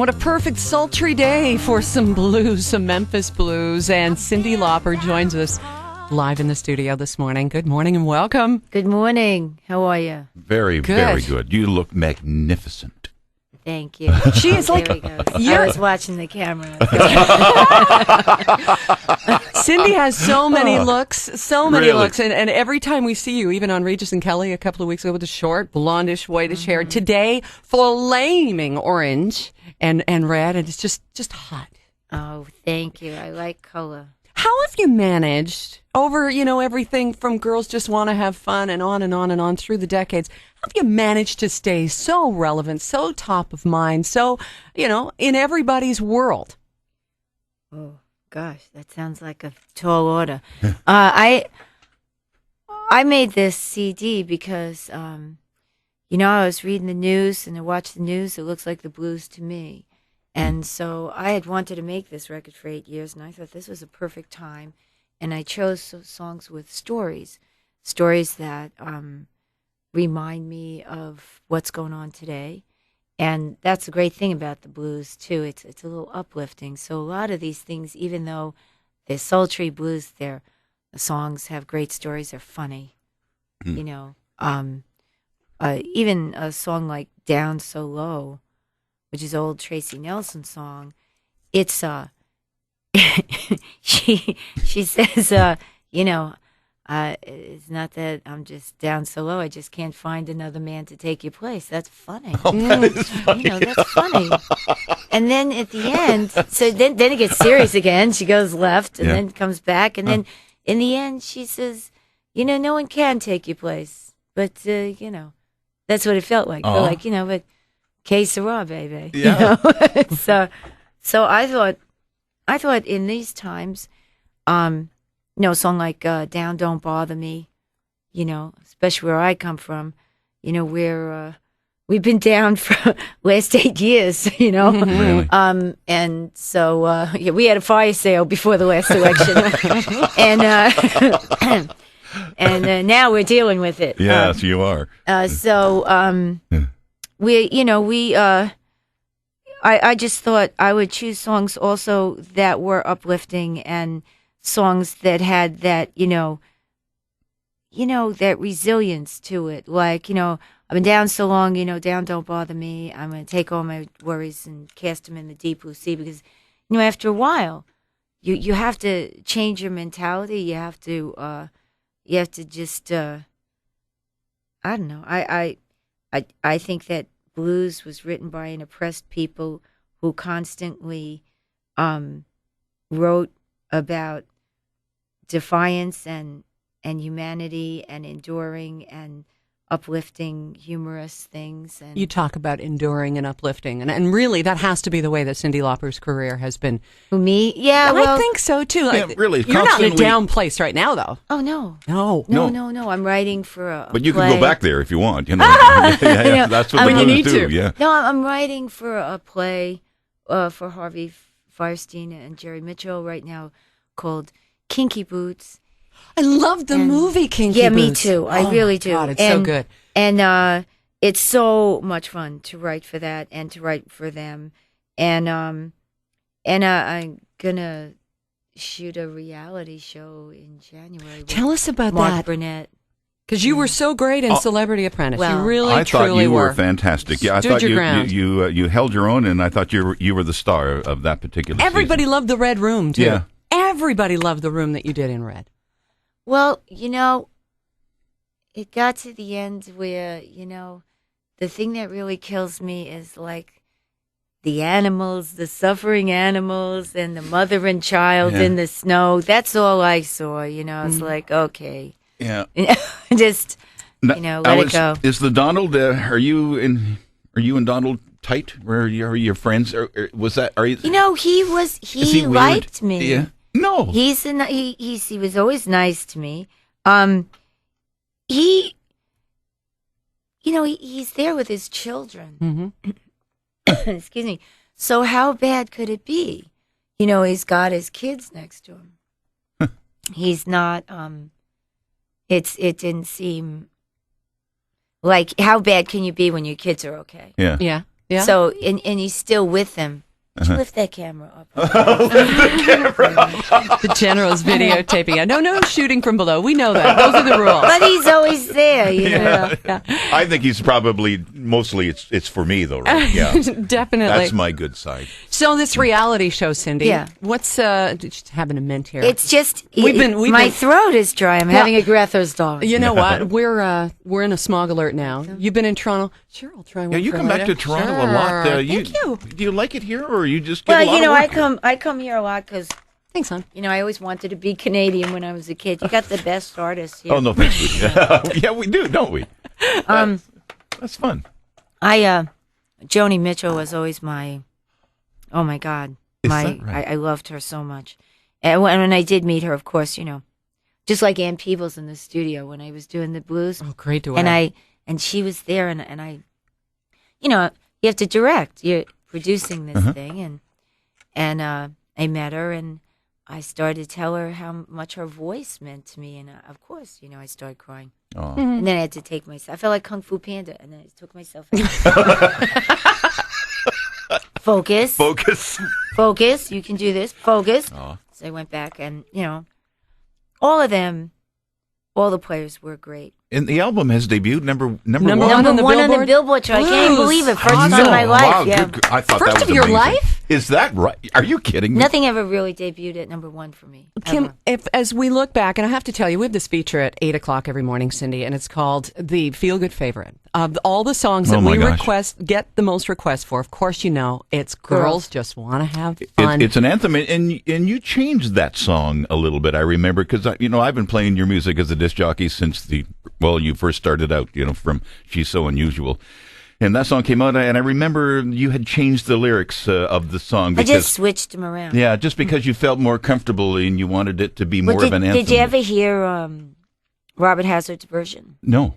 what a perfect sultry day for some blues, some Memphis blues. And Cyndi Lauper joins us live in the studio this morning. Good morning and welcome. Good morning. How are you? Very, Good. very good. You look magnificent. Thank you. She is like, There we go. I was watching the camera. Cyndi has so many looks, Really? and every time we see you, even on Regis and Kelly a couple of weeks ago with the short, blondish, whitish hair, today flaming orange and red, and it's just hot. Oh, thank you. I like color. How have you managed over, everything from girls just want to have fun and on and on and on through the decades? How have you managed to stay so relevant, so top of mind, so, in everybody's world? Oh, gosh, that sounds like a tall order. I made this CD because, I was reading the news and I watched the news. It looks like the blues to me. And so I had wanted to make this record for 8 years, and I thought this was a perfect time. And I chose songs with stories that remind me of what's going on today. And that's the great thing about the blues, too. It's a little uplifting. So a lot of these things, even though they're sultry blues, the songs have great stories. They're funny, even a song like Down So Low, which is old Tracy Nelson song. It's she says, it's not that I'm just down so low. I just can't find another man to take your place. That's funny. Oh, that is funny. That's funny. And then at the end, so then it gets serious again. She goes left and then comes back. And then in the end, she says, no one can take your place. But, that's what it felt like. Felt like, but que sera, baby. Yeah. So I thought in these times, a song like Down Don't Bother Me, especially where I come from, where we've been down for last 8 years, Really? And so, we had a fire sale before the last election. and now we're dealing with it. Yes, you are. I just thought I would choose songs also that were uplifting and songs that had that, that resilience to it. Like, I've been down so long, down don't bother me. I'm going to take all my worries and cast them in the deep blue sea because, after a while, you have to change your mentality. You have to just, I don't know. I think that blues was written by an oppressed people who constantly wrote about defiance and humanity and enduring and uplifting humorous things. And You talk about enduring and uplifting, and really that has to be the way that Cyndi Lauper's career has been. me, yeah, well, I think so too. Yeah, really, You're not in a constantly- down place right now, though. oh no. No. No. I'm writing for a But you play. can go back there if you want. That's what When the you blues need do. to. Yeah. No, I'm writing for a play for Harvey Fierstein and Jerry Mitchell right now called Kinky Boots. I love the movie Kinky Yeah, Boots. me too. I Oh, really my do. God, it's so good. And it's so much fun to write for that and to write for them. And I'm gonna shoot a reality show in January. With Tell us about Mark that, Burnett. because you were so great in Celebrity Apprentice. Well, you really, I thought truly you were were fantastic. Yeah, I Stood thought your ground. you held your own, and I thought you were the star of that particular Everybody season. loved the Red Room too. Yeah. Everybody loved the room that you did in Red. Well, it got to the end where, the thing that really kills me is like the animals, the suffering animals, and the mother and child in the snow. That's all I saw, It's like, okay. Yeah. Just, let it go. Is the Donald? Are you and Donald tight? Are your friends? Or was that? Are you? He is he weird? liked me. Yeah. No. He was always nice to me. He's there with his children. Mm-hmm. Excuse me. So how bad could it be? He's got his kids next to him. He's not. It didn't seem like, how bad can you be when your kids are okay? Yeah. Yeah. Yeah. So, and he's still with them. Would you lift that camera up? The general's videotaping it. No shooting from below. We know that. Those are the rules. But he's always there, you know. Yeah. I think he's probably mostly it's for me though, right? Yeah, Definitely. that's my good side. So this reality show, Cyndi. Yeah. What's just having a mint here? It's just My throat is dry. I'm having a Grethers dog. You know what? We're in a smog alert now. You've been in Toronto. Sure, I'll try one. Yeah, you for come back later. to Toronto a Sure. lot. Thank you. Do you like it here, or you just get Well, a lot you know, of work? I come here a lot because Thanks, hon. you know I always wanted to be Canadian when I was a kid. You got the best artists here. Oh no, thanks, sweetie. Yeah, we do, don't we? That's fun. Joni Mitchell was always my, oh my God, Is that right? I loved her so much. And when I did meet her, of course, you know, just like Ann Peebles in the studio when I was doing the blues. Oh, great to And she was there, and I, you know, you have to direct. You're producing this thing, and I met her, and I started to tell her how much her voice meant to me, and of course, you know, I started crying, Oh. and then I had to take myself. I felt like Kung Fu Panda, and then I took myself out. Focus. You can do this. Focus. Oh. So I went back, and you know, all of them, all the players were great. And the album has debuted number one. Number Number one one on the Billboard chart. I can't even Blues. believe it. First Awesome. time in my life. Wow, Yeah. good. I thought First that was of your amazing. life? Is that right? Are you kidding me? Nothing ever really debuted at number one for me. Kim, ever. as we look back, and I have to tell you, we have this feature at 8:00 every morning, Cyndi, and it's called the Feel Good Favorite. Of all the songs that Oh, my we gosh. get the most requests for, of course, you know, it's Girls Just Want to Have Fun. It's an anthem, and you changed that song a little bit. I remember because I've been playing your music as a disc jockey since you first started out. From She's So Unusual, and that song came out, and I remember you had changed the lyrics of the song. I Because, just switched them around. yeah, just because you felt more comfortable and you wanted it to be more of an anthem. Did you ever hear Robert Hazard's version? No.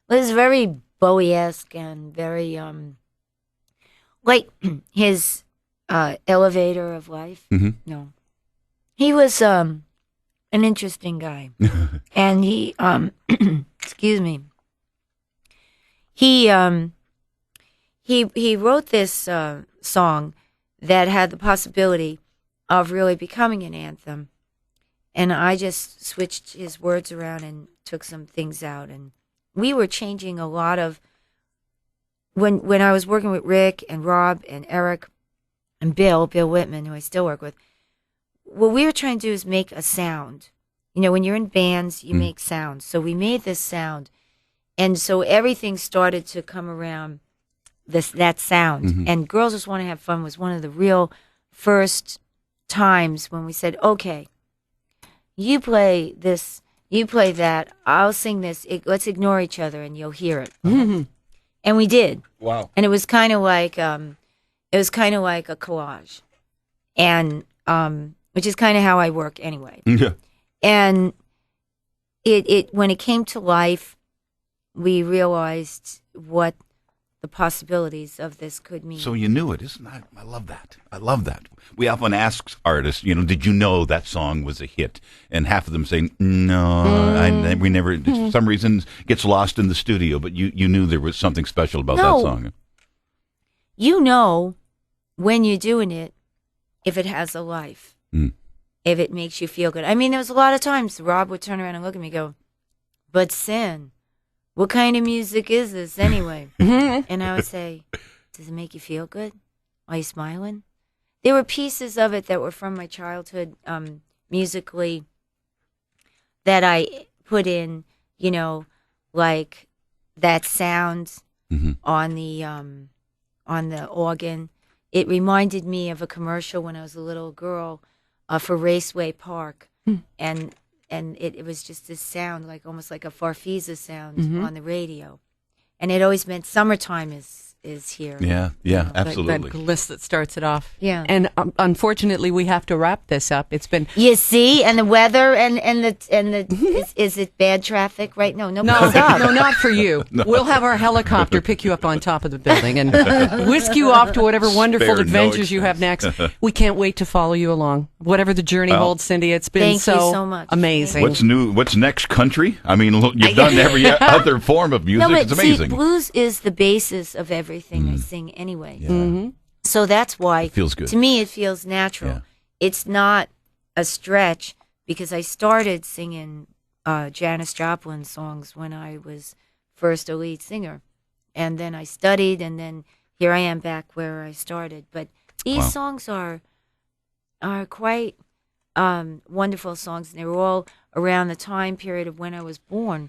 Well, it's very Bowie-esque and very like his Elevator of Life. Mhm. No, he was an interesting guy, and he excuse me. He wrote this song that had the possibility of really becoming an anthem, and I just switched his words around and took some things out, and we were changing a lot of when I was working with Rick and Rob and Eric and Bill Whitman, who I still work with. What we were trying to do is make a sound. You know, when you're in bands, you make sounds. So we made this sound. And so everything started to come around that sound. Mm-hmm. And Girls Just Want to Have Fun was one of the real first times when we said, okay, you play this, you play that, I'll sing this, let's ignore each other and you'll hear it. Mhm. And we did. Wow. And it was kind of like a collage. And which is kind of how I work anyway. Yeah. And it when it came to life, we realized what the possibilities of this could mean. So you knew it, isn't that? I love that. I love that. We often ask artists, did you know that song was a hit? And half of them say, no, we never. For some reason, it gets lost in the studio. But you knew there was something special about that song. You know when you're doing it, if it has a life, if it makes you feel good. I mean, there was a lot of times Rob would turn around and look at me and go, but Sin, what kind of music is this anyway? And I would say, does it make you feel good? Are you smiling? There were pieces of it that were from my childhood musically that I put in, like that sound on the organ. It reminded me of a commercial when I was a little girl for Raceway Park. And it was just this sound, like almost like a Farfisa sound on the radio. And it always meant summertime is here. Yeah, absolutely. That list that starts it off. Yeah. And unfortunately, we have to wrap this up. It's been You see, and the weather and the is it bad traffic right? No, no, up. no, not for you. We'll have our helicopter pick you up on top of the building and whisk you off to whatever wonderful Spare no adventures you have next. We can't wait to follow you along, whatever the journey holds, Cyndi. It's been Thank you so much. amazing. What's new? What's next? Country? I mean, look, you've done every other form of music. No, but It's amazing. see, blues is the basis of everything. everything I sing anyway. Yeah. Mm-hmm. So that's why It feels good. to me it feels natural. Yeah. It's not a stretch because I started singing Janis Joplin songs when I was first a lead singer. And then I studied, and then here I am back where I started. But these songs are quite wonderful songs, and they were all around the time period of when I was born.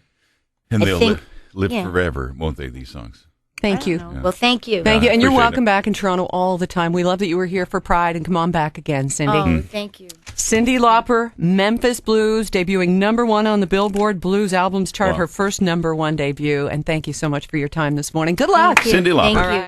And I they'll think- live yeah. forever, won't they, these songs? Thank you. Yeah. Well, thank you. Thank you. And you're appreciate welcome it. back in Toronto all the time. We love that you were here for Pride, and come on back again, Cyndi. Oh, thank you. Cyndi Lauper, Memphis Blues, debuting #1 on the Billboard Blues Albums chart, Wow. her first #1 debut. And thank you so much for your time this morning. Good luck. Thank you. Cyndi Lauper. Thank All you. right.